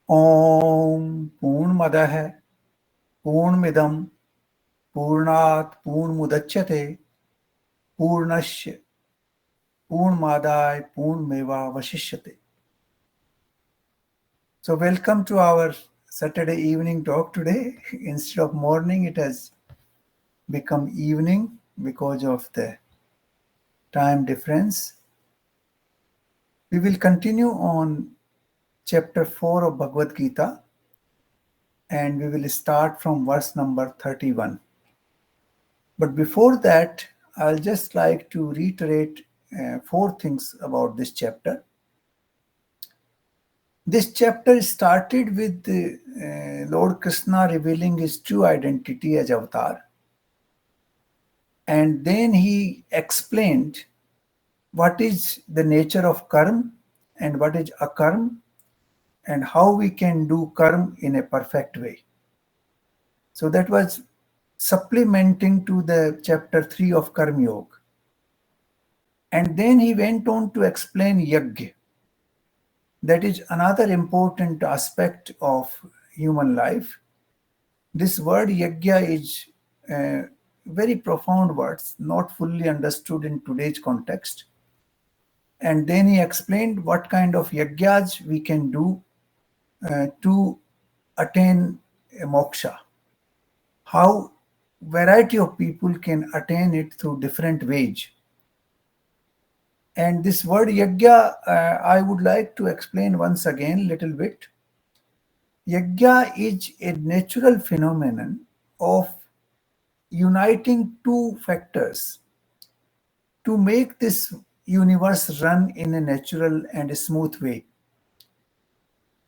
ओम पूर्णमदः पूर्णमिदं पूर्णात् पूर्णमुदच्यते पूर्णस्य पूर्णमादाय पूर्णमेवावशिष्यते. So welcome to our Saturday evening talk today. Instead of morning, it has become evening because of the time difference. We will continue on chapter 4 of Bhagavad Gita, and we will start from verse number 31. But before that, I'll just like to reiterate four things about this chapter. This chapter started with Lord Krishna revealing his true identity as Avatar. And then he explained what is the nature of karma and what is akarma and how we can do karma in a perfect way. So that was supplementing to the chapter 3 of Karma Yoga. And then he went on to explain yajna. That is another important aspect of human life. This word yajna is very profound words, not fully understood in today's context. And then he explained what kind of yajnas we can do to attain moksha. How variety of people can attain it through different ways. And this word yajna, I would like to explain once again a little bit. Yajna is a natural phenomenon of uniting two factors to make this universe run in a natural and smooth way.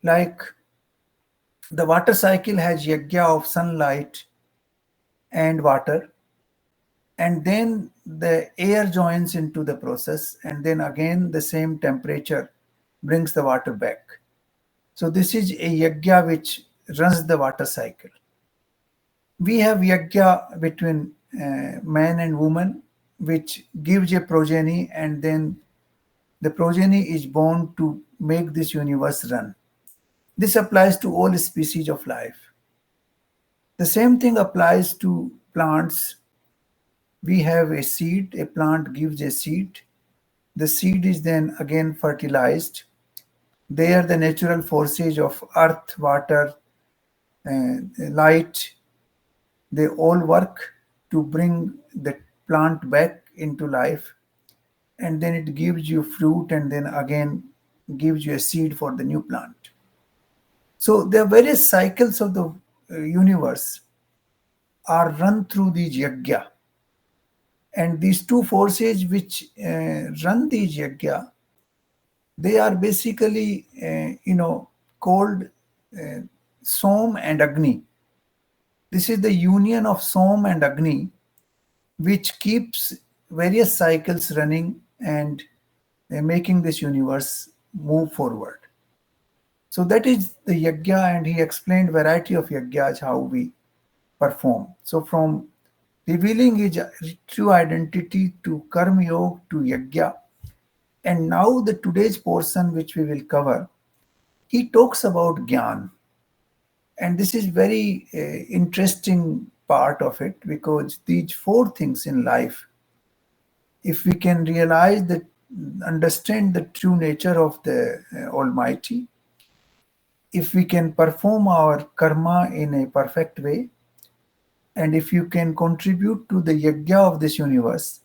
Like the water cycle has yajna of sunlight and water, and then the air joins into the process, and then again the same temperature brings the water back. So this is a yajna which runs the water cycle. We have yajna between man and woman, which gives a progeny, and then the progeny is born to make this universe run. This applies to all species of life. The same thing applies to plants. We have a seed, a plant gives a seed. The seed is then again fertilized. There, the natural forces of earth, water, light, they all work to bring the plant back into life, and then it gives you fruit, and then again gives you a seed for the new plant. So the various cycles of the universe are run through these yajna, and these two forces which run these yajna, they are basically called Som and Agni. This is the union of Som and Agni which keeps various cycles running and making this universe move forward. So that is the yajna, and he explained variety of yajnas how we perform. So from revealing his true identity to karma yoga to yajna, and now the today's portion which we will cover, he talks about Gyan. And this is very interesting part of it, because these four things in life, if we can realize that, understand the true nature of the Almighty, if we can perform our karma in a perfect way, and if you can contribute to the yajna of this universe,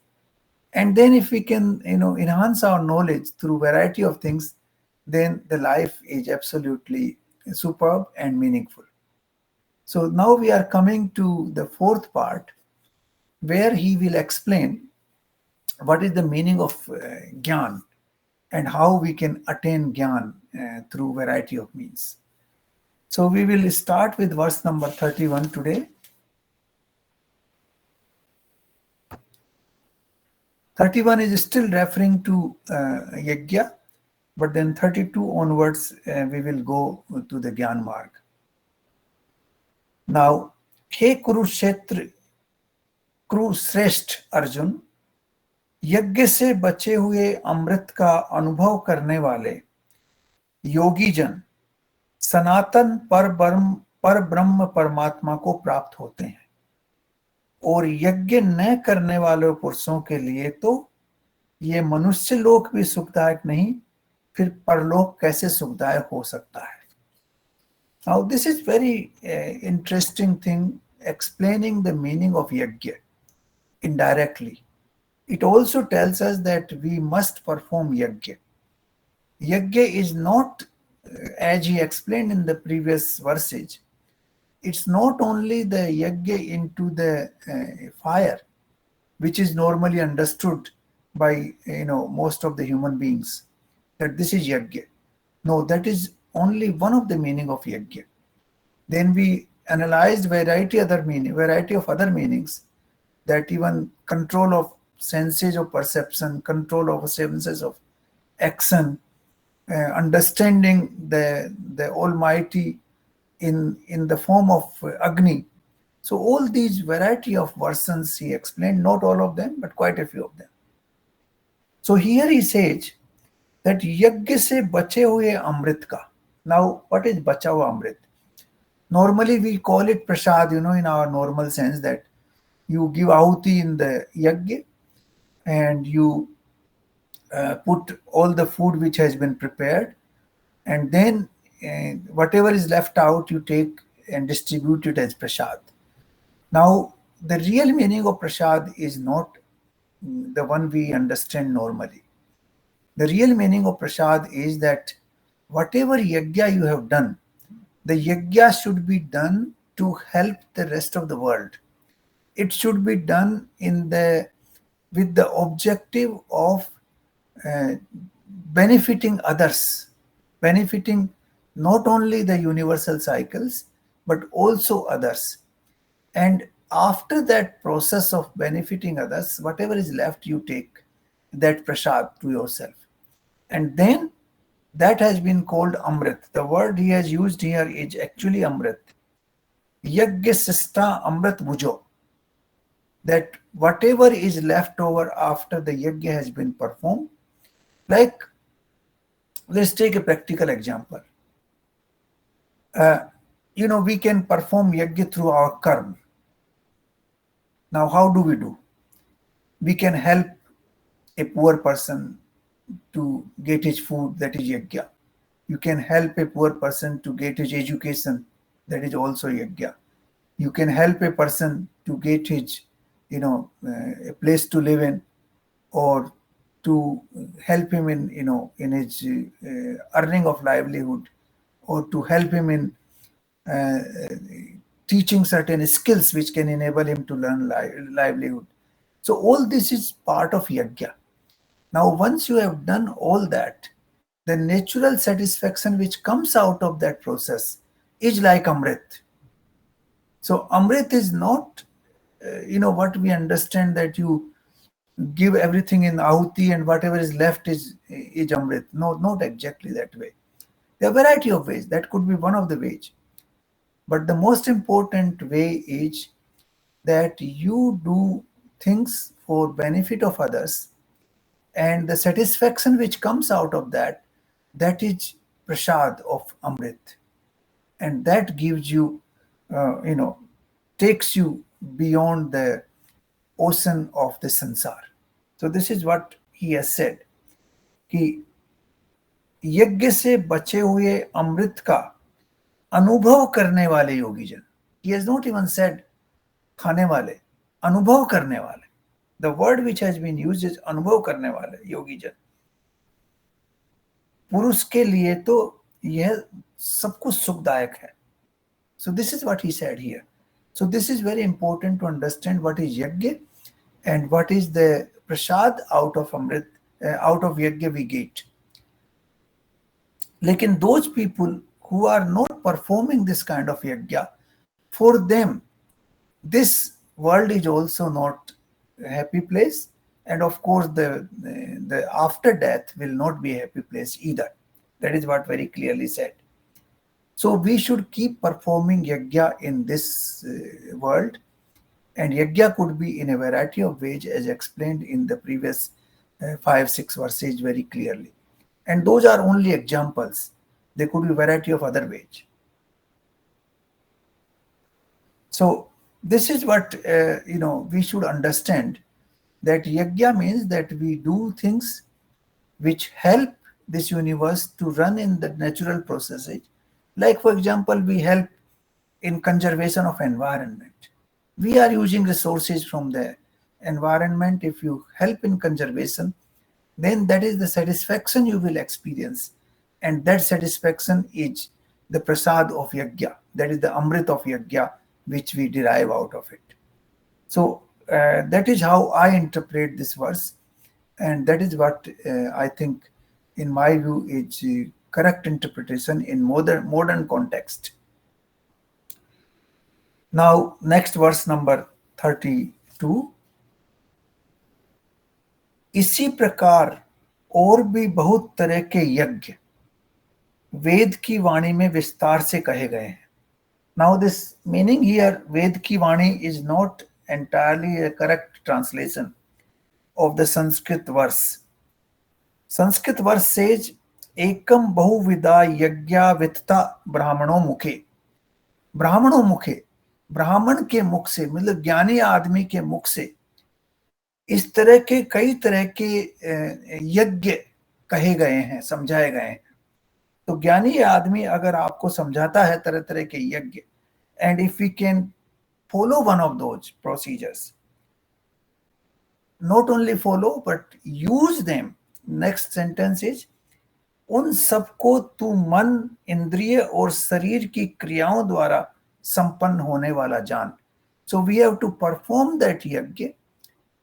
and then if we can enhance our knowledge through variety of things, then the life is absolutely superb and meaningful. So now we are coming to the fourth part, where he will explain what is the meaning of Gyan and how we can attain Gyan through variety of means. So we will start with verse number 31 today. 31 is still referring to Yajna, but then 32 onwards we will go to the Gyan Marg. Now, हे कुरुक्षेत्र कुरुश्रेष्ठ अर्जुन, यज्ञ से बचे हुए अमृत का अनुभव करने वाले योगी जन सनातन पर ब्रह्म परमात्मा को प्राप्त होते हैं। और यज्ञ न करने वाले पुरुषों के लिए तो ये मनुष्य लोक भी सुखदायक नहीं, फिर परलोक कैसे सुखदायक हो सकता है। Now this is very interesting thing, explaining the meaning of yajna indirectly. It also tells us that we must perform yajna. Yajna is not, as he explained in the previous verses, it's not only the yajna into the fire, which is normally understood by most of the human beings, that this is yajna. No, that is only one of the meaning of yajna. Then we analyzed variety of other meanings, that even control of senses of perception, control of senses of action, understanding the Almighty in the form of Agni. So all these variety of versions he explained, not all of them, but quite a few of them. So here he says that यज्ञ से बचे हुए अमृत का. Now what is बचा हुआ अमृत? Normally we call it prasad, in our normal sense, that you give ahuti in the yajna and you put all the food which has been prepared, and then whatever is left out you take and distribute it as prasad. Now the real meaning of prasad is not the one we understand normally. The real meaning of prasad is that whatever yajna you have done, the yajna should be done to help the rest of the world. It should be done with the objective of uh, benefiting others, benefiting not only the universal cycles but also others. And after that process of benefiting others, whatever is left, you take that prasad to yourself. And then that has been called Amrit. The word he has used here is actually Amrit. Yajna sista Amrit bhujo. That whatever is left over after the yajna has been performed, like let's take a practical example. We can perform yajna through our karma. Now, how do we do? We can help a poor person to get his food, that is yajna. You can help a poor person to get his education, that is also yajna. You can help a person to get his, a place to live in, or to help him in his earning of livelihood, or to help him in uh, teaching certain skills which can enable him to learn livelihood. So all this is part of yajna. Now, once you have done all that, the natural satisfaction which comes out of that process is like Amrit. So Amrit is not, what we understand, that you give everything in ahuti and whatever is left is Amrit. No, not exactly that way. There are a variety of ways. That could be one of the ways. But the most important way is that you do things for benefit of others, and the satisfaction which comes out of that is prasad of Amrit. And that gives you, takes you beyond the ocean of the sansar. So this is what he has said, कि यज्ञ से बचे हुए अमृत का अनुभव करने वाले योगी जन. He has not even said खाने वाले, अनुभव करने वाले. The word which has been used is अनुभव करने वाले योगी जन. पुरुष के लिए तो यह सब कुछ सुखदायक है. So this is what he said here. So this is very important to understand what is yajna and what is the prasad out of Amrit, out of yajna we get. Lekin those people who are not performing this kind of yajna, for them, this world is also not a happy place. And of course, the after death will not be a happy place either. That is what very clearly said. So we should keep performing yajna in this world, and yajna could be in a variety of ways, as explained in the previous 5-6 verses very clearly. And those are only examples. There could be variety of other ways. So this is what we should understand, that yajna means that we do things which help this universe to run in the natural processes. Like for example, we help in conservation of environment. We are using resources from the environment. If you help in conservation, then that is the satisfaction you will experience. And that satisfaction is the prasad of yajna. That is the amrit of yajna which we derive out of it. So that is how I interpret this verse. And that is what I think, in my view, is correct interpretation in modern context. Now, next verse number 32. इसी प्रकार और भी बहुत तरह के यज्ञ वेद की वाणी में विस्तार से कहे गए हैं. Now this meaning here, Ved ki Vani, is not entirely a correct translation of the Sanskrit verse. Sanskrit verse says, Ekam bahuvida yajna vitta brahmano mukhe. ब्राह्मणों मुखे, ब्राह्मण के मुख से, मतलब ज्ञानी आदमी के मुख से इस तरह के कई तरह के यज्ञ कहे गए हैं, समझाए गए हैं. तो ज्ञानी आदमी अगर आपको समझाता है तरह तरह के यज्ञ, and if we can follow one of those procedures, not only follow but use them, next sentence is, उन सबको तू मन, इंद्रिय और शरीर की क्रियाओं द्वारा संपन्न होने वाला जान. So we have to perform that yajna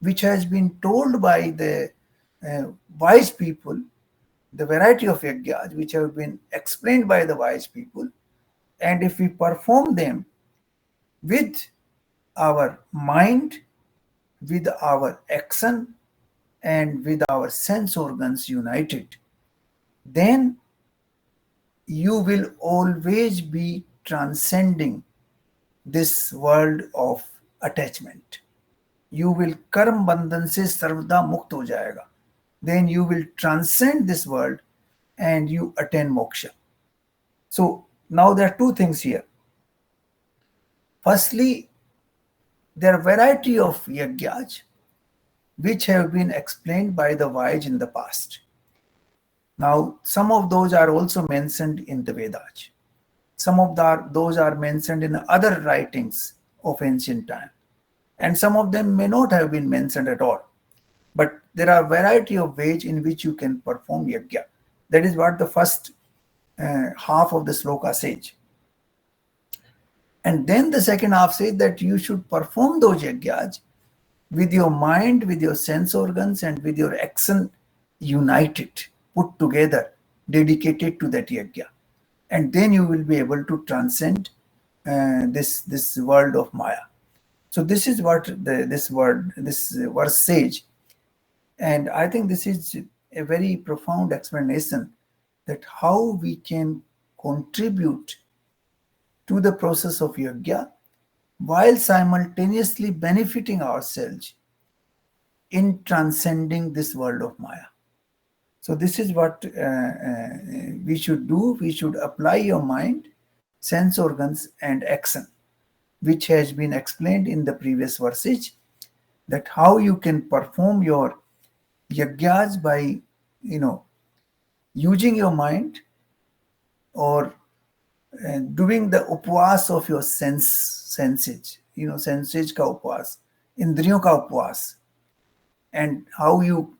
which has been told by the wise people, the variety of yajnas which have been explained by the wise people, and if we perform them with our mind, with our action, and with our sense organs united, then you will always be transcending this world of attachment. You will कर्म बंधन से सर्वदा मुक्त हो जाएगा. Then you will transcend this world and you attain moksha. So now there are two things here. Firstly, there are variety of yajnas which have been explained by the wise in the past. Now, some of those are also mentioned in the Vedas. Some of those are mentioned in other writings of ancient time. And some of them may not have been mentioned at all. But there are a variety of ways in which you can perform yajna. That is what the first half of the sloka says. And then the second half says that you should perform those yajnas with your mind, with your sense organs, and with your action united, put together, dedicated to that yajna. And then you will be able to transcend this world of Maya. So this is what this verse says. And I think this is a very profound explanation that how we can contribute to the process of yajna while simultaneously benefiting ourselves in transcending this world of Maya. So this is what we should do. We should apply your mind, sense organs, and action, which has been explained in the previous verses, that how you can perform your yajnas by, using your mind or doing the upvas of your senses, senses ka upvas, indriyon ka upvas, and how you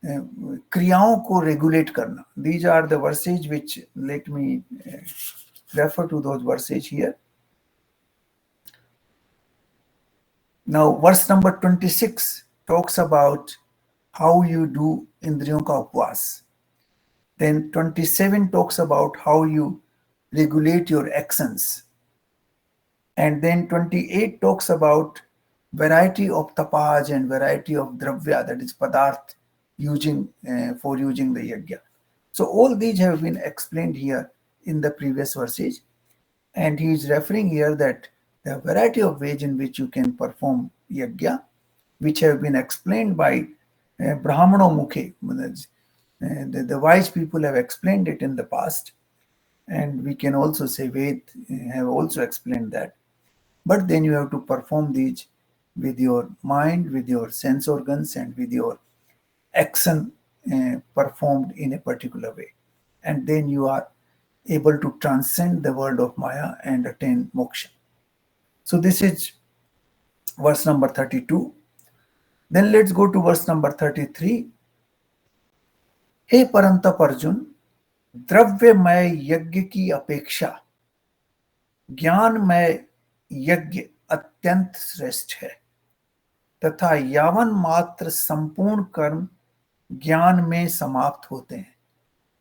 क्रियाओं को regulate करना. These are the verses which, let me refer to those verses here. Now, verse number 26 talks about how you do indriyon ka upvas. Then 27 talks about how you regulate your actions. And then 28 talks about variety of tapas and variety of dravya, that is padarth, for using the yajna. So all these have been explained here in the previous verses. And he is referring here that there are variety of ways in which you can perform yajna, which have been explained by Brahmano Mukhe. The wise people have explained it in the past. and we can also say Ved have also explained that. But then you have to perform these with your mind, with your sense organs, and with your action performed in a particular way. And then you are able to transcend the world of Maya and attain moksha. So this is verse number 32. Then let's go to verse number 33. हे परंतप अर्जुन, द्रव्यमय यज्ञ की अपेक्षा ज्ञानमय यज्ञ अत्यंत श्रेष्ठ है, तथा यावन मात्र संपूर्ण कर्म ज्ञान में समाप्त होते हैं.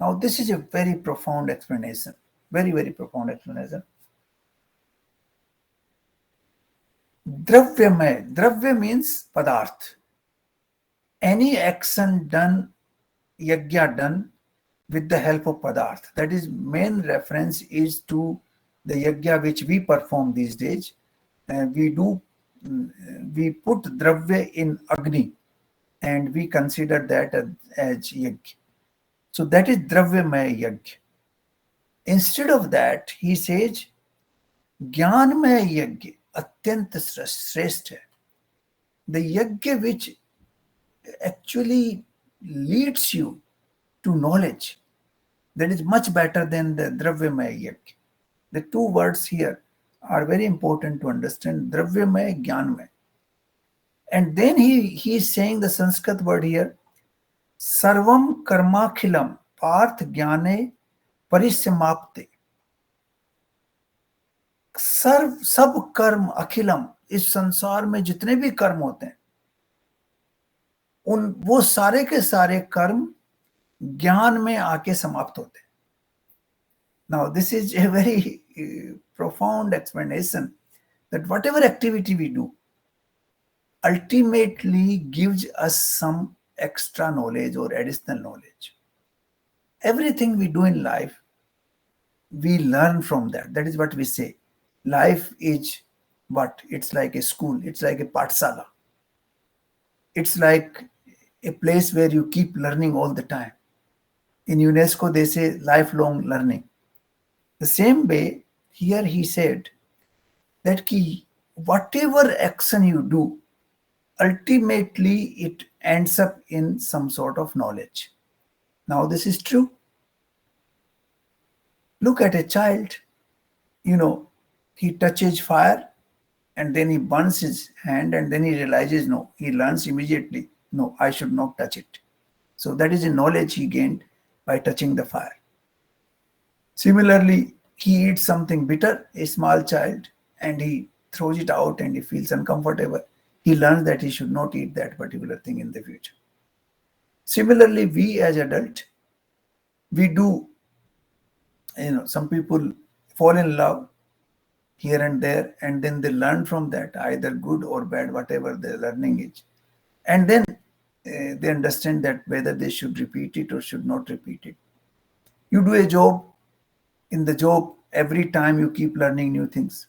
Now this is a very profound explanation, very profound explanation. Dravyamay, dravya means padarth. Any action done, yajna done with the help of padarth. That is, main reference is to the yajna which we perform these days. We put dravya in Agni and we consider that as yajna. So that is dravyamay yajna. Instead of that, he says, ज्ञानमय यज्ञ अत्यंत श्रेष्ठ है. The yajna which actually leads you to knowledge, that is much better than the dravyamaya yajna. The two words here are very important to understand, dravyamaya, jnanmaya. And then he is saying the Sanskrit word here, sarvam karmakhilam parth jnane परिसमाप्ते. सब कर्म अखिलम, इस संसार में जितने भी कर्म होते हैं वो सारे के सारे कर्म ज्ञान में आके समाप्त होते हैं. Now this is a very profound explanation that whatever activity we do ultimately gives us some extra knowledge or additional knowledge. Everything we do in life, we learn from that. That is what we say. Life is what? It's like a school. It's like a pathsala. It's like a place where you keep learning all the time. In UNESCO, they say lifelong learning. The same way, here he said that whatever action you do, ultimately it ends up in some sort of knowledge. Now this is true. Look at a child, he touches fire and then he burns his hand and then he realizes, no, he learns immediately, no, I should not touch it. So that is a knowledge he gained by touching the fire. Similarly, he eats something bitter, a small child, and he throws it out and he feels uncomfortable. He learns that he should not eat that particular thing in the future. Similarly, we as adults, we do, some people fall in love here and there, and then they learn from that, either good or bad, whatever their learning is. And then they understand that whether they should repeat it or should not repeat it. You do a job. In the job, every time you keep learning new things,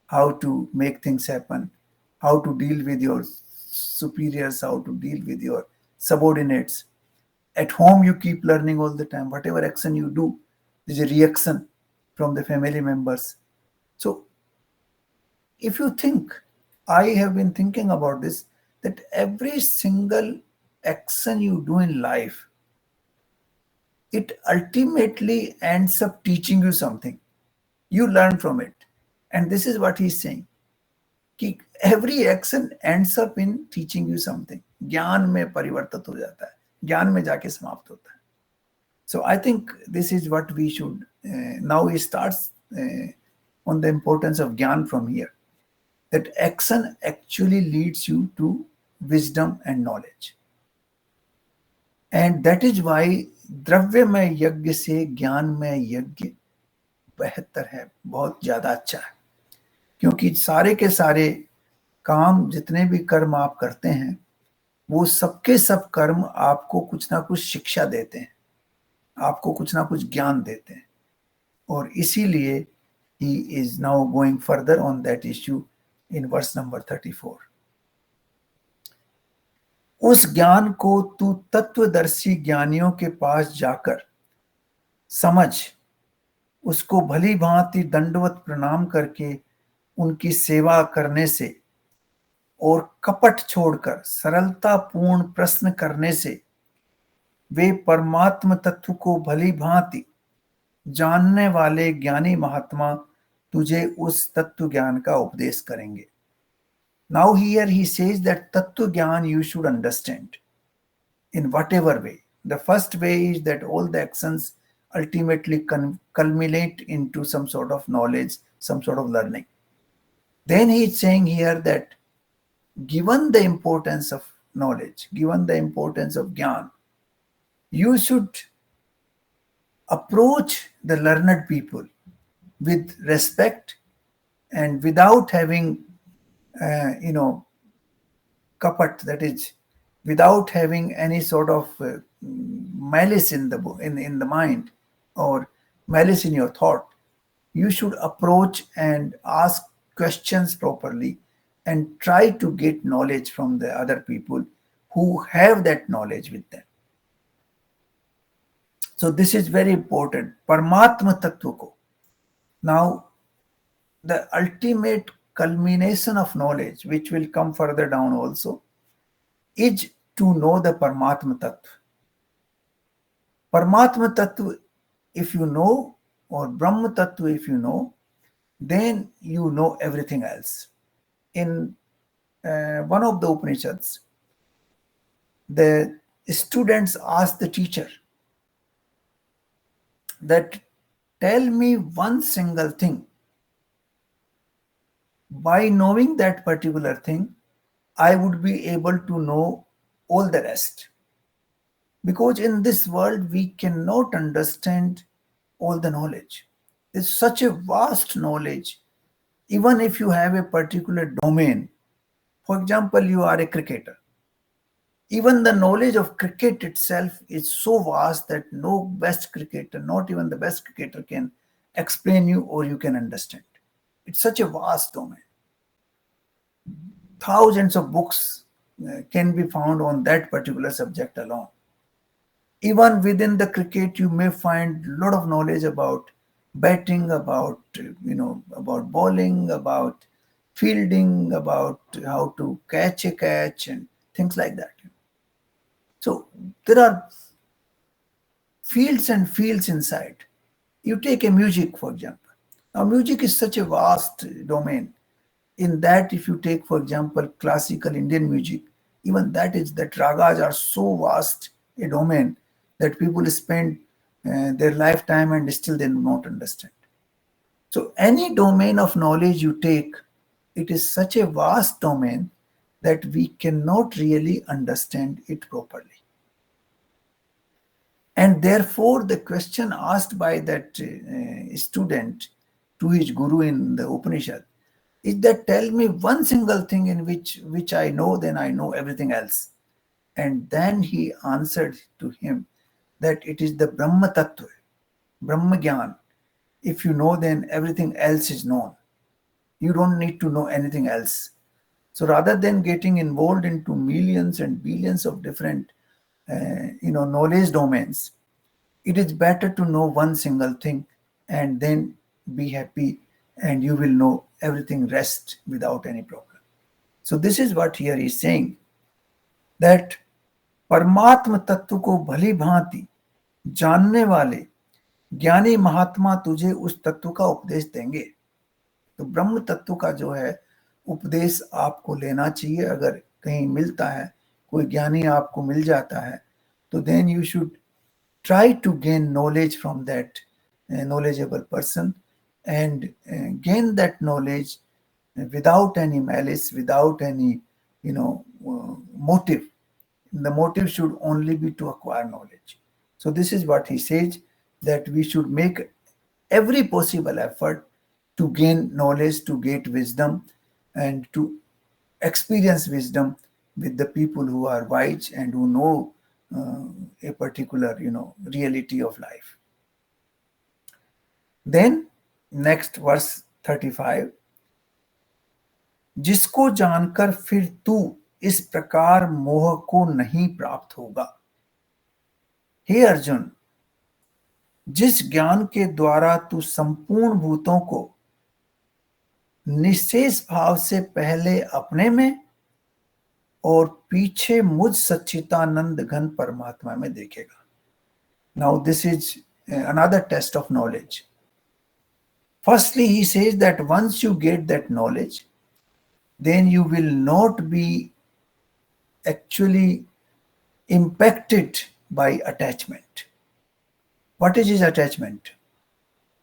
how to make things happen, how to deal with your superiors, how to deal with your subordinates. At home, you keep learning all the time. Whatever action you do, there's a reaction from the family members. So if you think, I have been thinking about this, that every single action you do in life, it ultimately ends up teaching you something. You learn from it. And this is what he's saying. Every action ends up in teaching you something. ज्ञान में परिवर्तित हो जाता है, ज्ञान में जाके समाप्त होता है. So I think this is what we should, now he starts on the importance of jnana from here. That action actually leads you to wisdom and knowledge. And that is why द्रव्यमय यज्ञ से ज्ञानमय यज्ञ बेहतर है, बहुत ज्यादा अच्छा है. क्योंकि सारे के सारे काम, जितने भी कर्म आप करते हैं, वो सबके सब कर्म आपको कुछ ना कुछ शिक्षा देते हैं, आपको कुछ ना कुछ ज्ञान देते हैं. और इसीलिए he is now going further on that issue in verse number 34. उस ज्ञान को तू तत्वदर्शी ज्ञानियों के पास जाकर समझ उसको भली भांति दंडवत प्रणाम करके उनकी सेवा करने से और कपट छोड़कर सरलता पूर्ण प्रश्न करने से वे परमात्म तत्व को भली भांति जानने वाले ज्ञानी महात्मा तुझे उस तत्व ज्ञान का उपदेश करेंगे. Now here he says that tattva gyan you should understand in whatever way. The first way is that all the actions ultimately culminate into some sort of knowledge, some sort of learning. Then he is saying here that given the importance of knowledge, given the importance of gyan, you should approach the learned people with respect and without having, kapat, that is, without having any sort of malice in the mind or malice in your thought. You should approach and ask questions properly and try to get knowledge from the other people who have that knowledge with them. So this is very important. Paramatma Tattva ko. Now, the ultimate culmination of knowledge, which will come further down also, is to know the Paramatma Tattva. Paramatma Tattva, if you know, or Brahma Tattva, if you know, then you know everything else. In one of the Upanishads, the students asked the teacher that tell me one single thing. By knowing that particular thing, I would be able to know all the rest. Because in this world, we cannot understand all the knowledge. It's such a vast knowledge. Even if you have a particular domain, for example, you are a cricketer. Even the knowledge of cricket itself is so vast that no best cricketer, not even the best cricketer, can explain you or you can understand. It's such a vast domain. Thousands of books can be found on that particular subject alone. Even within the cricket, you may find a lot of knowledge about batting, about about bowling, about fielding, about how to catch a catch, and things like that. So there are fields and fields inside. You take a music, for example. Now, music is such a vast domain. In that, if you take, for example, classical Indian music, even that ragas are so vast a domain that people spend their lifetime and still they do not understand. So any domain of knowledge you take, it is such a vast domain that we cannot really understand it properly. And therefore, the question asked by that student to his guru in the Upanishad is that tell me one single thing in which I know, then I know everything else. And then he answered to him that it is the Brahma Tattva, Brahma Gyan. If you know, then everything else is known. You don't need to know anything else. So rather than getting involved into millions and billions of different knowledge domains, it is better to know one single thing and then be happy, and you will know everything rest without any problem. So this is what here he is saying, that परमात्म तत्व को भली भांति जानने वाले ज्ञानी महात्मा तुझे उस तत्व का उपदेश देंगे. तो ब्रह्म तत्व का जो है उपदेश आपको लेना चाहिए. अगर कहीं मिलता है, कोई ज्ञानी आपको मिल जाता है, तो then you should try to gain knowledge from that knowledgeable person and gain that knowledge without any malice, without any motive. The motive should only be to acquire knowledge. So this is what he says, that we should make every possible effort to gain knowledge, to get wisdom, and to experience wisdom with the people who are wise and who know a particular reality of life. Then next verse 35, जिसको जानकर फिर तू इस प्रकार मोह को नहीं प्राप्त होगा. हे अर्जुन, जिस ज्ञान के द्वारा तू संपूर्ण भूतों को निशेष भाव से पहले अपने में और पीछे मुझ सच्चिदानंद घन परमात्मा में देखेगा. Now this is another test of knowledge. Firstly, he says that once you get that knowledge, then you will not be actually impacted by attachment. What is his attachment?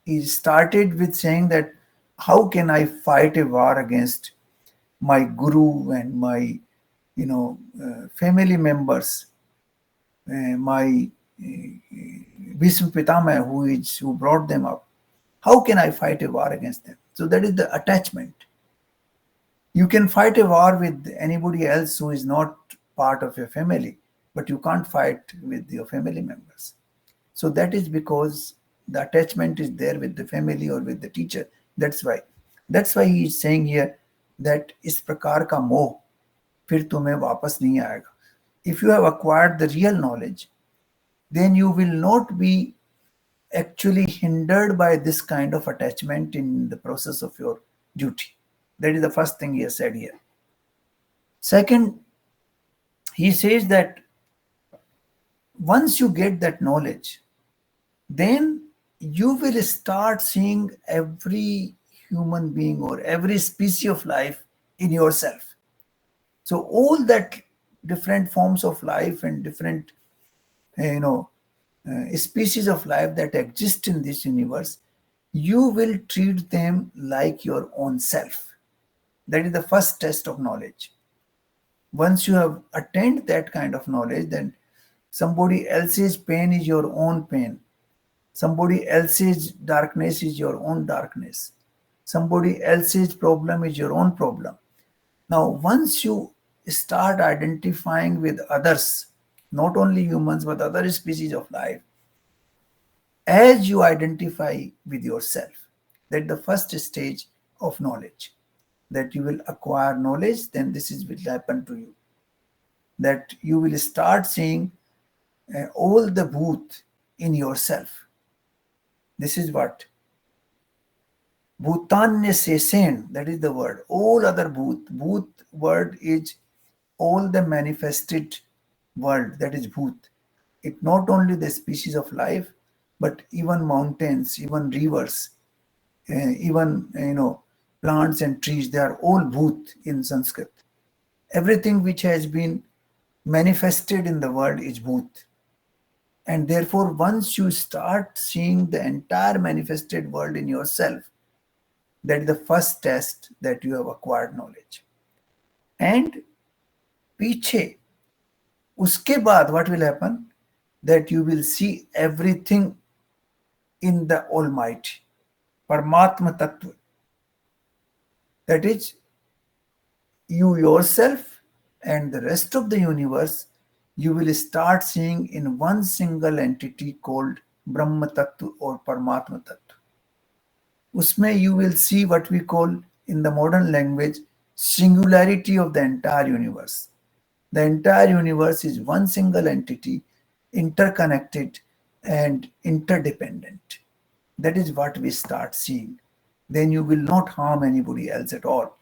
He started with saying that how can I fight a war against my guru and my family members, my Bhishma Pitama who brought them up. How can I fight a war against them? So that is the attachment. You can fight a war with anybody else who is not part of your family, but you can't fight with your family members. So that is because the attachment is there with the family or with the teacher. That's why. That's why he is saying here that इस प्रकार का मोह फिर तुम्हें वापस नहीं आएगा. If you have acquired the real knowledge, then you will not be actually hindered by this kind of attachment in the process of your duty. That is the first thing he has said here. Second, he says that once you get that knowledge, then you will start seeing every human being or every species of life in yourself. So all that different forms of life and different species of life that exist in this universe, you will treat them like your own self. That is the first test of knowledge. Once you have attained that kind of knowledge, then somebody else's pain is your own pain. Somebody else's darkness is your own darkness. Somebody else's problem is your own problem. Now, once you start identifying with others, not only humans, but other species of life, as you identify with yourself, that's the first stage of knowledge. That you will acquire knowledge, then this will happen to you. That you will start seeing all the bhoot in yourself. This is what Bhutanya Sesen, that is the word. All other bhoot. Bhoot word is all the manifested world, that is bhoot. It not only the species of life, but even mountains, even rivers, even plants and trees, they are all bhoot in Sanskrit. Everything which has been manifested in the world is bhoot. And therefore, once you start seeing the entire manifested world in yourself, that is the first test that you have acquired knowledge. And पीछे उसके बाद what will happen? That you will see everything in the Almighty, Paramatma Tattva. That is, you yourself and the rest of the universe, you will start seeing in one single entity called Brahma Tattva or Paramatma Tattva. Usme you will see what we call in the modern language singularity of the entire universe. The entire universe is one single entity, interconnected and interdependent. That is what we start seeing. Then you will not harm anybody else at all.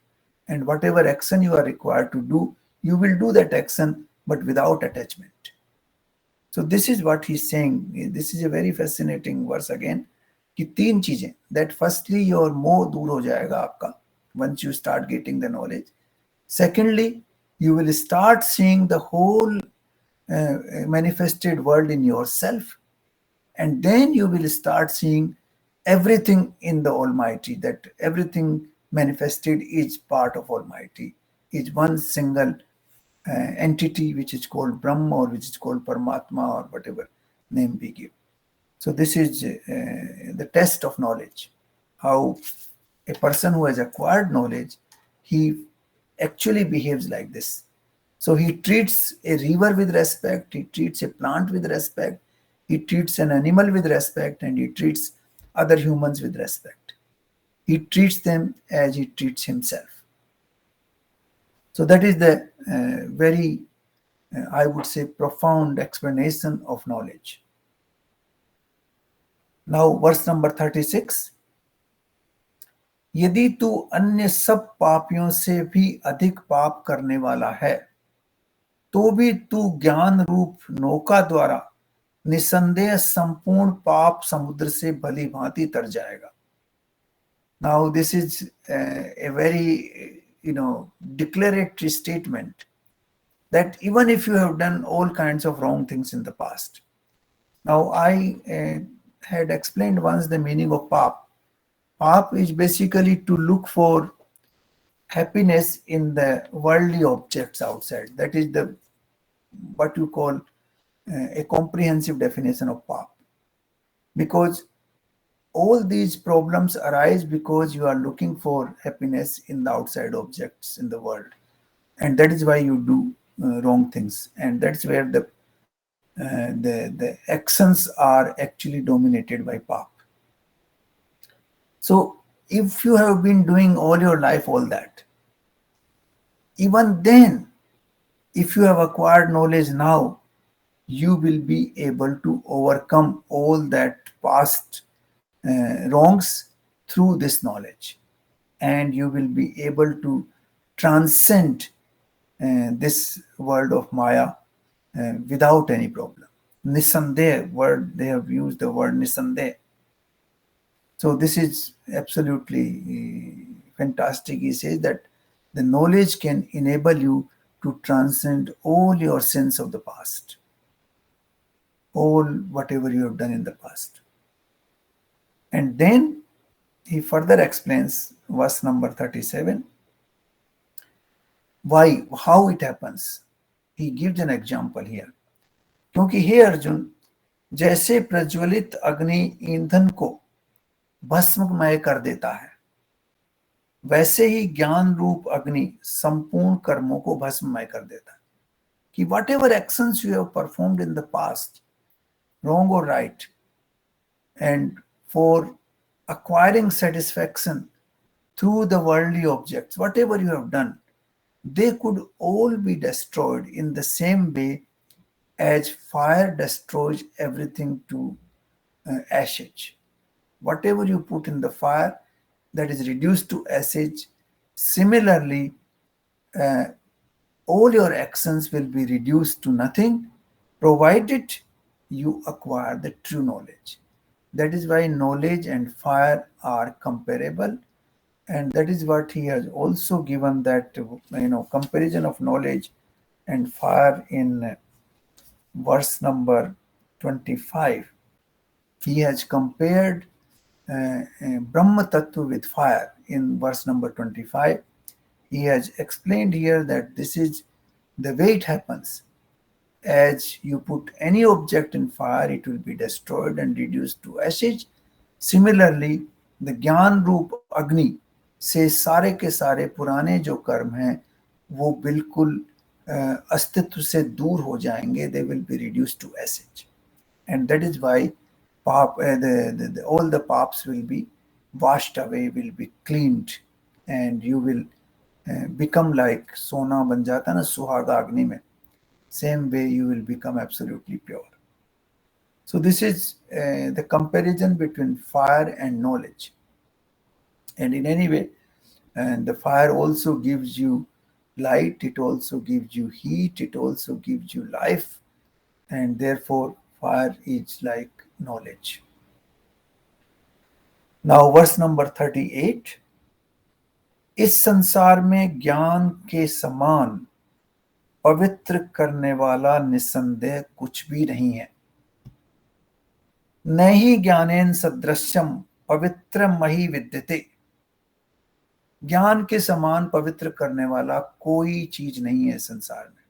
And whatever action you are required to do, you will do that action, but without attachment. So this is what he's saying. This is a very fascinating verse again. कि तीन चीजें, that firstly your मोह दूर हो जाएगा आपका once you start getting the knowledge. Secondly, you will start seeing the whole manifested world in yourself, and then you will start seeing everything in the Almighty, that everything manifested is part of Almighty, is one single entity which is called Brahma or which is called Paramatma or whatever name we give. So this is the test of knowledge. How a person who has acquired knowledge, he actually behaves like this. So he treats a river with respect, he treats a plant with respect, he treats an animal with respect, and he treats other humans with respect. He treats them as he treats himself. So that is the very, I would say, profound explanation of knowledge. Now verse number 36, यदि तू अन्य सब पापियों से भी अधिक पाप करने वाला है तो भी तू ज्ञान रूप नौका द्वारा निसंदेह संपूर्ण पाप समुद्र से भली भांति तर जाएगा. Now this is a very declaratory statement that even if you have done all kinds of wrong things in the past. Now I had explained once the meaning of pap. Pap is basically to look for happiness in the worldly objects outside. That is the what you call a comprehensive definition of pap. Because all these problems arise because you are looking for happiness in the outside objects in the world, and that is why you do wrong things, and that's where the actions are actually dominated by pap. So if you have been doing all your life all that, even then, if you have acquired knowledge now, you will be able to overcome all that past wrongs through this knowledge, and you will be able to transcend this world of Maya without any problem. Nisandeh word, they have used the word Nisandeh. So this is absolutely fantastic. He says that the knowledge can enable you to transcend all your sins of the past, all whatever you have done in the past. And then he further explains verse number 37, why, how it happens. He gives an example here. क्योंकि हे अर्जुन, जैसे प्रज्वलित अग्नि ईंधन को भस्ममय कर देता है, वैसे ही ज्ञान रूप अग्नि संपूर्ण कर्मों को भस्ममय कर देता है. कि whatever actions you have performed in the past, wrong or right, and for acquiring satisfaction through the worldly objects, whatever you have done, they could all be destroyed in the same way as fire destroys everything to ashes. Whatever you put in the fire, that is reduced to ashes. Similarly, all your actions will be reduced to nothing, provided you acquire the true knowledge. That is why knowledge and fire are comparable, and that is what he has also given, that comparison of knowledge and fire in verse number 25. He has compared Brahma Tattva with fire in verse number 25. He has explained here that this is the way it happens. As you put any object in fire, it will be destroyed and reduced to ashes. Similarly, the ज्ञान रूप अग्नि से सारे के सारे पुराने जो कर्म हैं वो बिल्कुल अस्तित्व से दूर हो जाएंगे. They will be reduced to ashes, and that is why all the paps will be washed away, will be cleaned, and you will become like सोना बन जाता ना सुहागा अग्नि में. Same way you will become absolutely pure. So this is the comparison between fire and knowledge. And in any way, and the fire also gives you light, it also gives you heat, it also gives you life, and therefore fire is like knowledge. Now verse number 38, इस संसार में ज्ञान के समान पवित्र करने वाला निसंदेह कुछ भी नहीं है. न ही ज्ञानेन सदृश्यम पवित्रमहि विद्यते. ज्ञान के समान पवित्र करने वाला कोई चीज नहीं है संसार में.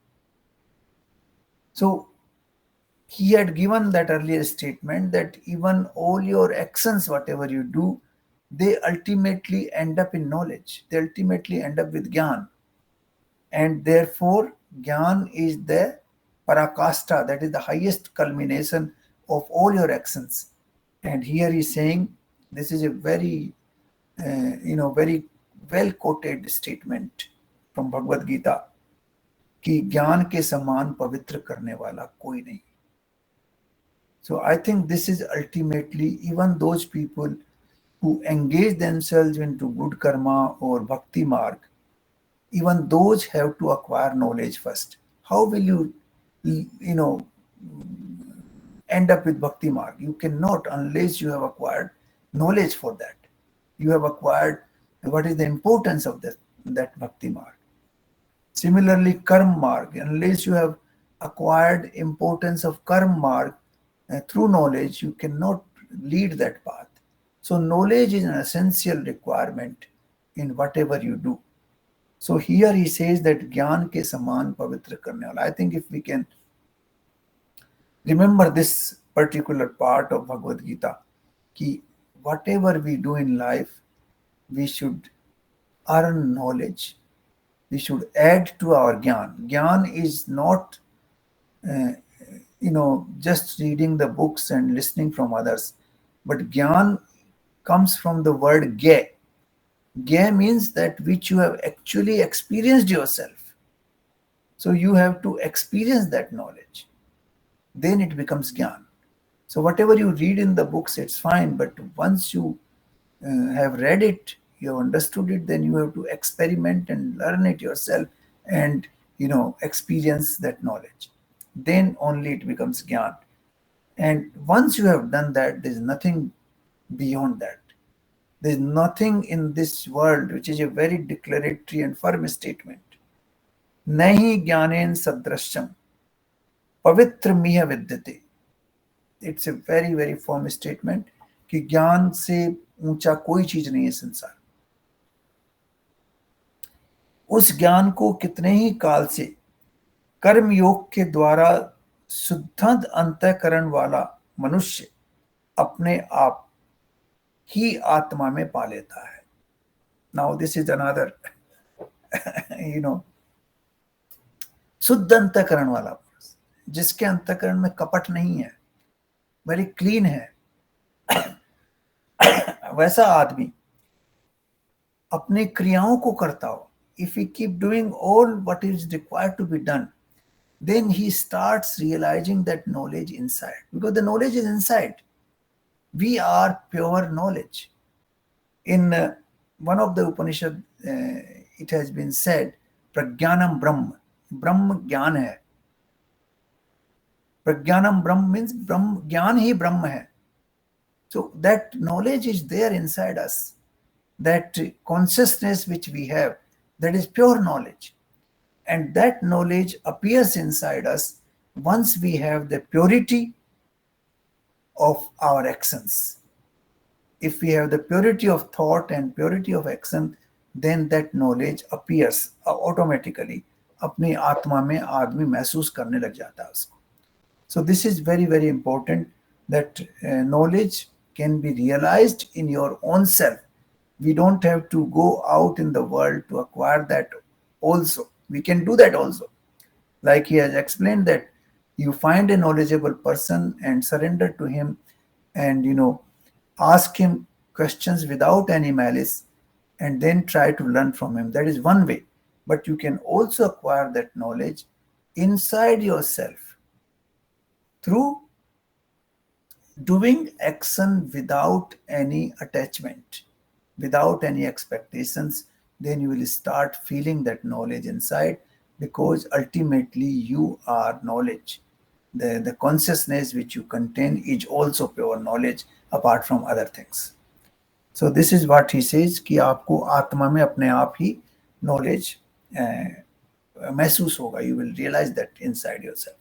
So he had given that earlier statement that even all your actions, whatever you do, they ultimately end up in knowledge. They ultimately end up with jnana. And therefore, jnana is the parakasta, that is the highest culmination of all your actions. And here he is saying, this is a very, very well quoted statement from Bhagavad Gita, कि ज्ञान के समान पवित्र करने वाला कोई नहीं. So I think this is ultimately, even those people who engage themselves into good karma or bhakti marg, even those have to acquire knowledge first. How will you know, end up with bhakti marg? You cannot unless you have acquired knowledge for that. You have acquired what is the importance of that bhakti marg. Similarly, karma marg, unless you have acquired importance of karma marg through knowledge, you cannot lead that path. So knowledge is an essential requirement in whatever you do. So here he says that ज्ञान के समान पवित्र करने वाला. I think if we can remember this particular part of Bhagavad Gita, कि whatever we do in life, we should earn knowledge. We should add to our gyan. Gyan is not, just reading the books and listening from others, but gyan comes from the word ge. Ge means that which you have actually experienced yourself. So you have to experience that knowledge. Then it becomes gyan. So whatever you read in the books, it's fine. But once you have read it, you have understood it, then you have to experiment and learn it yourself and experience that knowledge. Then only it becomes gyan. And once you have done that, there's nothing beyond that. There's nothing in this world, which is a very declaratory and firm statement. Nahi jnanen sadrasham pavitra miha vidyate. It's a very, very firm statement कि ज्ञान से ऊंचा कोई चीज नहीं है संसार. उस ज्ञान को कितने ही काल से कर्म योग के द्वारा शुद्ध अंतःकरण वाला मनुष्य अपने आप ही आत्मा में पा लेता है. नाउ दिस इज अनदर शुद्ध अंतःकरण वाला पुरुष, जिसके अंतःकरण में कपट नहीं है, वेरी क्लीन है, वैसा आदमी अपनी क्रियाओं को करता हो. If he keep doing all what is required to be done, then he starts realizing that knowledge inside, because the knowledge is inside. We are pure knowledge. In one of the Upanishad, it has been said, Prajnanam Brahma. Brahma Gyan hai. Prajnanam Brahma means Brahma, Gyan hi Brahma hai. So that knowledge is there inside us. That consciousness which we have, that is pure knowledge. And that knowledge appears inside us once we have the purity of our actions. If we have the purity of thought and purity of action, then that knowledge appears automatically. अपनी आत्मा में आदमी महसूस करने लग जाता है उसको. So this is very, very important, that knowledge can be realized in your own self. We don't have to go out in the world to acquire that also. We can do that also. Like he has explained, that you find a knowledgeable person and surrender to him and, ask him questions without any malice and then try to learn from him. That is one way. But you can also acquire that knowledge inside yourself through doing action without any attachment, without any expectations. Then you will start feeling that knowledge inside, because ultimately you are knowledge. The consciousness which you contain is also pure knowledge apart from other things. So this is what he says, कि आपको आत्मा में अपने आप ही knowledge महसूस होगा. You will realize that inside yourself.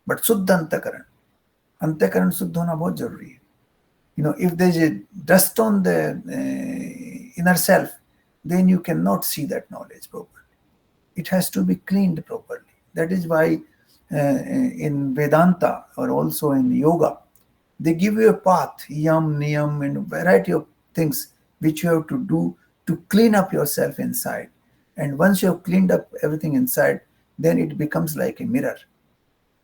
But शुद्ध अंतःकरण शुद्ध होना बहुत जरूरी है. If there is a dust on the inner self, then you cannot see that knowledge properly. It has to be cleaned properly. That is why in Vedanta or also in yoga, they give you a path, yam, niyam, and a variety of things which you have to do to clean up yourself inside. And once you have cleaned up everything inside, then it becomes like a mirror,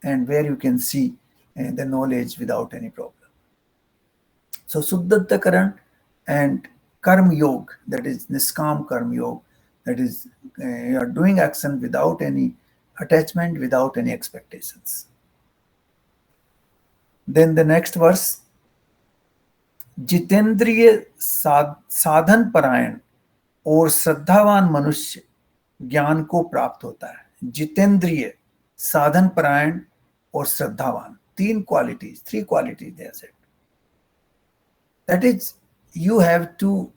and where you can see the knowledge without any problem. So Suddhata Karan and Karma Yoga, that is Niskam Karma Yoga, that is you are doing action without any attachment, without any expectations. Then the next verse, जितेंद्रिय साधन परायण और श्रद्धावान मनुष्य ज्ञान को प्राप्त होता है। जितेंद्रिय, साधन परायण और श्रद्धावान, तीन qualities, three qualities they said. That is, you have to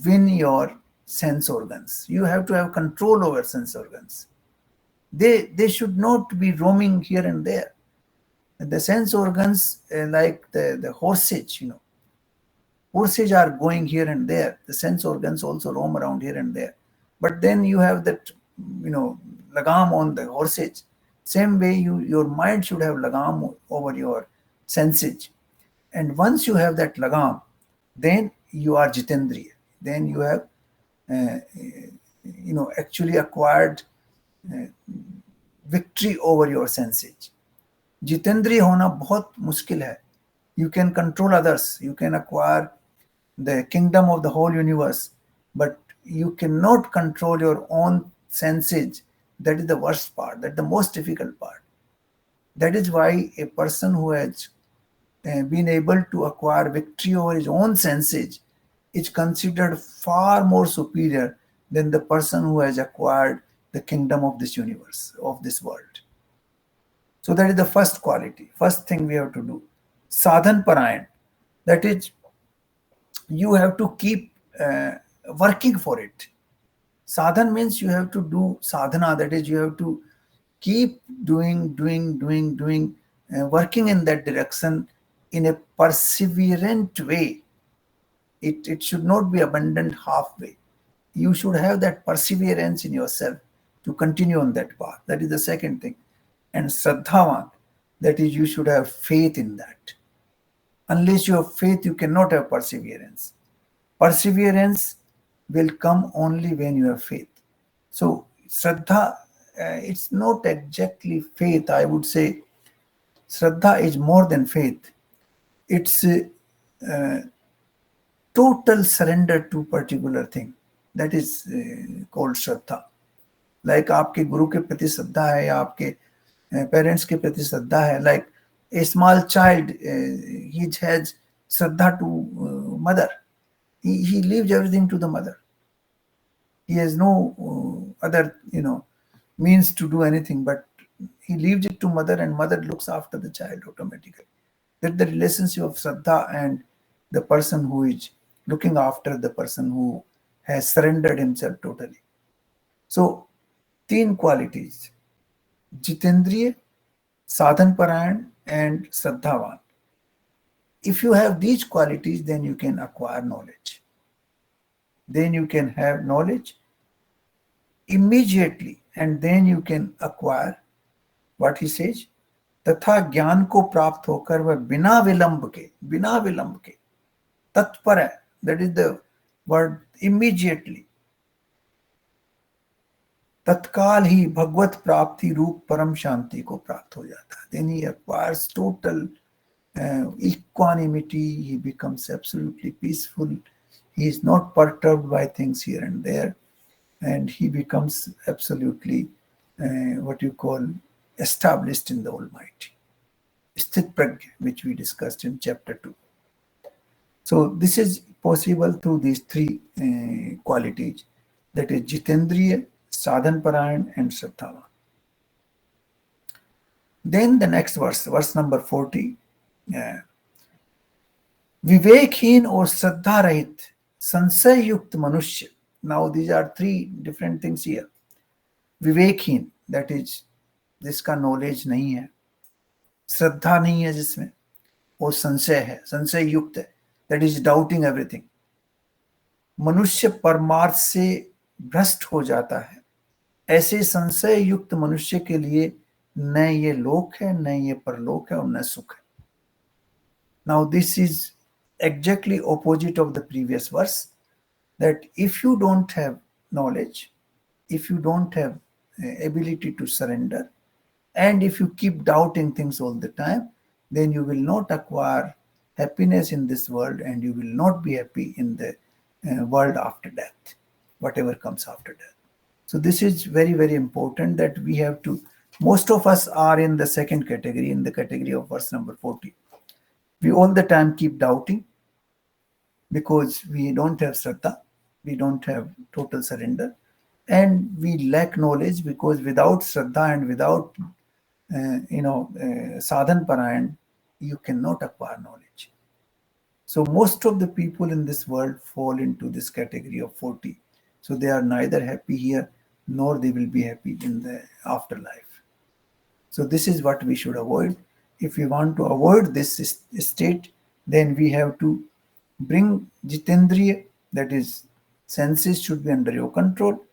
win your sense organs. You have to have control over sense organs. They should not be roaming here and there. The sense organs, like the horses, horses are going here and there. The sense organs also roam around here and there. But then you have that, lagam on the horses. Same way, your mind should have lagam over your senses. And once you have that lagam, then you are jitendriya. Then you have, actually acquired victory over your senses. जितेंद्रिय होना बहुत मुश्किल है. You can control others, you can acquire the kingdom of the whole universe, but you cannot control your own senses. That is the worst part, that is the most difficult part. That is why a person who has been able to acquire victory over his own senses is considered far more superior than the person who has acquired the kingdom of this universe, of this world. So that is the first quality, first thing we have to do. Sadhan parayan, that is, you have to keep working for it. Sadhan means you have to do sadhana, that is, you have to keep doing, working in that direction in a perseverant way. It should not be abandoned halfway. You should have that perseverance in yourself to continue on that path. That is the second thing. And Shraddhavan, that is, you should have faith in that. Unless you have faith, you cannot have perseverance. Perseverance will come only when you have faith. So, Shraddha, it's not exactly faith. I would say Shraddha is more than faith. It's total surrender to particular thing. That is called Shraddha. Like आपके गुरु के प्रति श्रद्धा है, या आपके parents के प्रति श्रद्धा है. Like a small child, he has shraddha to mother. He leaves everything to the mother. He has no other, means to do anything, but he leaves it to mother, and mother looks after the child automatically. That's the relationship of Shraddha and the person who is looking after the person who has surrendered himself totally. So, तीन qualities, Jitendriya, Sadhan Parayan, and Shraddhavan. If you have these qualities, then you can acquire knowledge. Then you can have knowledge immediately, and then you can acquire what he says, तथा ज्ञान को प्राप्त होकर वह बिना विलंब के तत्पर है. That is the word, immediately. तत्काल ही भगवत प्राप्ति रूप परम शांति को प्राप्त हो जाता है. Then he acquires total equanimity. He becomes absolutely peaceful. He is not perturbed by things here and there, and he becomes absolutely what you call established in the Almighty. Sthit Prajna, which we discussed in chapter 2. So this is possible through these three qualities, that is Jitendriya, Sadhan Parayan, and Shraddhavan. Then the next verse number 40. विवेकहीन और श्रद्धा रहित संशय युक्त मनुष्य. Now these are three different things here. विवेकहीन, that is, जिसका knowledge नहीं है, श्रद्धा नहीं है जिसमें, और संशय है, संशय युक्त है, that is doubting everything. मनुष्य परमार्थ से भ्रष्ट हो जाता है. ऐसे संशय युक्त मनुष्य के लिए न ये लोक है, न ये परलोक है, और न सुख है. Now this is exactly opposite of the previous verse, that if you don't have knowledge, if you don't have ability to surrender, and if you keep doubting things all the time, then you will not acquire happiness in this world, and you will not be happy in the world after death, whatever comes after death. So this is very, very important, that we have to, most of us are in the second category, in the category of verse number 40. We all the time keep doubting because we don't have Shraddha, we don't have total surrender, and we lack knowledge because without Shraddha and without sadhan parayan, you cannot acquire knowledge. So most of the people in this world fall into this category of 40. So they are neither happy here nor they will be happy in the afterlife. So this is what we should avoid. If we want to avoid this state, then we have to bring Jitendriya, that is, senses should be under your control.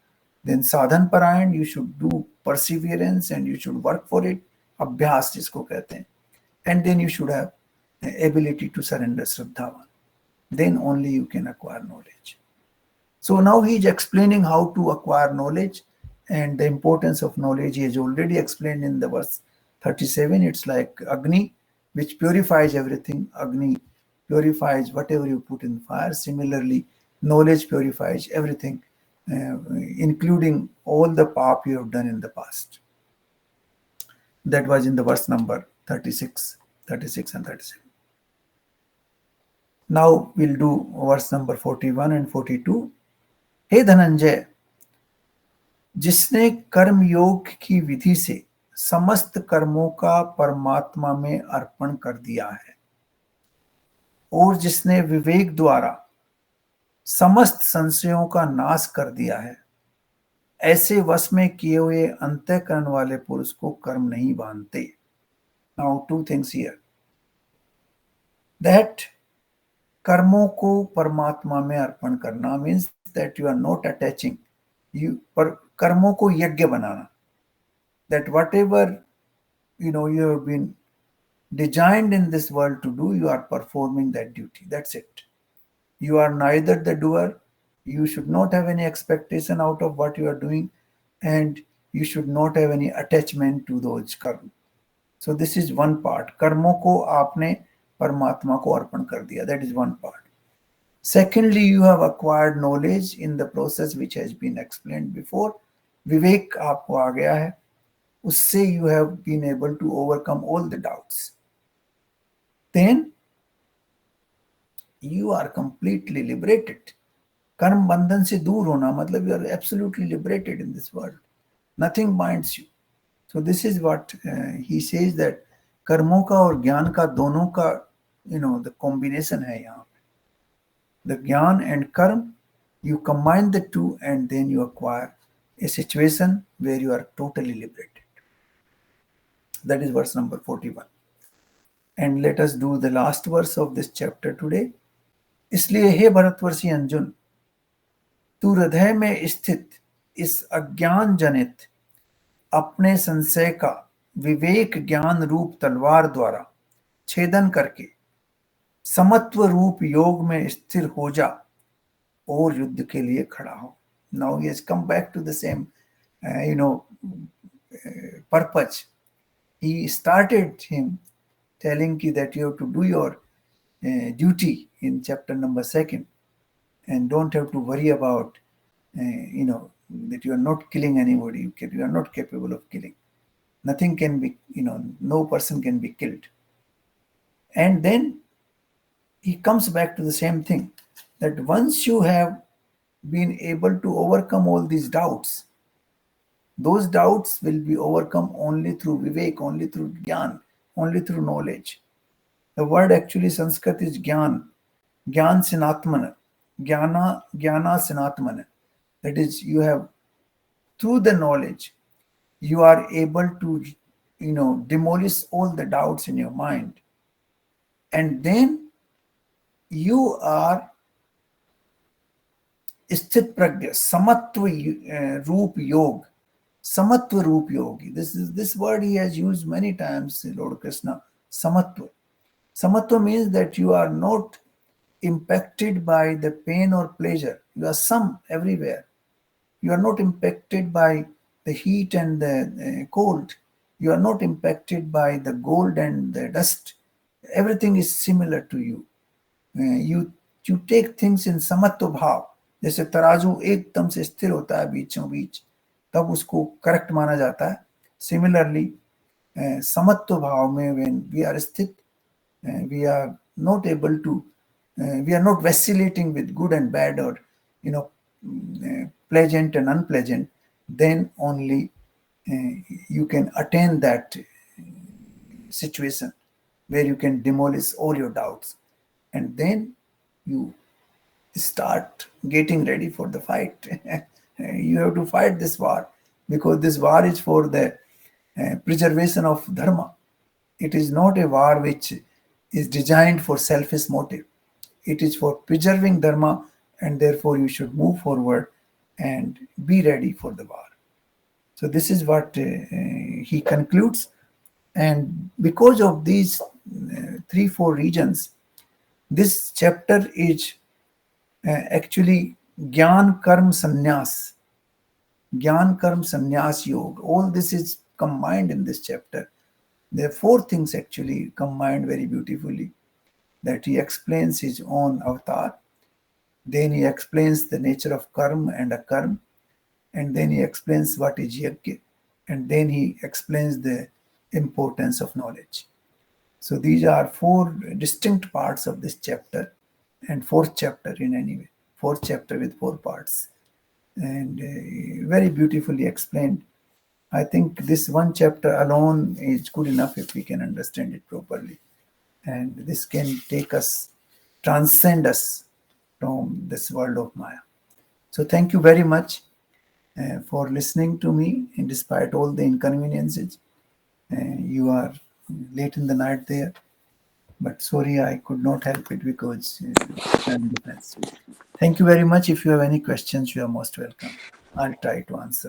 Then sadhan parayan, you should do perseverance and you should work for it. Abhyas jisko कहते हैं. And then you should have ability to surrender Shraddhavan. Then only you can acquire knowledge. So now he is explaining how to acquire knowledge and the importance of knowledge. He has already explained in the verse 37. It's like Agni, which purifies everything. Agni purifies whatever you put in fire. Similarly, knowledge purifies everything, including all the pap you have done in the past. That was in the verse number 36 and 37. Now we'll do verse number 41 and 42. हे धनंजय, जिसने कर्म योग की विधि से समस्त कर्मों का परमात्मा में अर्पण कर दिया है और जिसने विवेक द्वारा समस्त संशयों का नाश कर दिया है, ऐसे वश में किए हुए अंतःकरण वाले पुरुष को कर्म नहीं बांधते. Now two things here. That कर्मों को परमात्मा में अर्पण करना means that you are not attaching. पर कर्मों को यज्ञ बनाना. That whatever you have been designed in this world to do, you are performing that duty. That's it. You are neither the doer. You should not have any expectation out of what you are doing, and you should not have any attachment to those karma. So this is one part. कर्मों को आपने परमात्मा को अर्पण कर दिया. That is one part. Secondly, you have acquired knowledge in the process which has been explained before. विवेक आपको आ गया है. उससे you have been able to overcome all the doubts. Then you are completely liberated. कर्म बंधन से दूर होना मतलब you are absolutely liberated in this world. Nothing binds you. So this is what he says, that कर्मों का और ज्ञान का दोनों का the combination है यहाँ पे. The ज्ञान and कर्म, you combine the two and then you acquire a situation where you are totally liberated. That is verse number 41. And let us do the last verse of this chapter today. इसलिए हे भरतवर्षी अर्जुन, तू हृदय में स्थित इस अज्ञान जनित अपने संशय का विवेक ज्ञान रूप तलवार द्वारा छेदन करके समत्व रूप योग में स्थिर हो जा और युद्ध के लिए खड़ा हो. Now he has come back to the same purpose. He started him telling you that you have to do your duty in chapter number 2 and don't have to worry about that you are not killing anybody. You are not capable of killing. Nothing can be, no person can be killed. And then he comes back to the same thing, that once you have been able to overcome all these doubts, those doubts will be overcome only through vivek, only through jnana, only through knowledge. The word actually Sanskrit is jnana, jnana sinatmana, jnana sinatmana. That is, you have, through the knowledge, you are able to, demolish all the doubts in your mind. And then you are sthit pragya, samatva roop yog, samatva roop yogi. This word he has used many times, Lord Krishna, samatva. Samatva means that you are not impacted by the pain or pleasure. You are sum everywhere. You are not impacted by the heat and the cold. You are not impacted by the gold and the dust. Everything is similar to you. You take things in samatva bhav. जैसे तराजू एकदम से स्थिर होता है बीचों बीच, तब उसको करेक्ट माना जाता है. सिमिलरली समत्व भाव में when we are स्थित, we are not able to, we are not vacillating with good and bad, or pleasant and unpleasant, then only you can attain that situation where you can demolish all your doubts, and then you start getting ready for the fight. You have to fight this war, because this war is for the preservation of dharma. It is not a war which is designed for selfish motive. It is for preserving dharma, and therefore you should move forward and be ready for the war. So this is what he concludes. And because of these three, four regions, this chapter is actually Gyan Karm Sannyas. Gyan Karm Sannyas Yoga. All this is combined in this chapter. There are four things actually combined very beautifully, that he explains his own avatar, then he explains the nature of karma and akarma, and then he explains what is yajna, and then he explains the importance of knowledge. So these are four distinct parts of this chapter, and fourth chapter in any way, fourth chapter with four parts, and very beautifully explained. I think this one chapter alone is good enough if we can understand it properly, and this can take us, transcend us from this world of Maya. So thank you very much for listening to me, and despite all the inconveniences. You are late in the night there, but sorry I could not help it because time difference. Thank you very much. If you have any questions, you are most welcome. I'll try to answer them.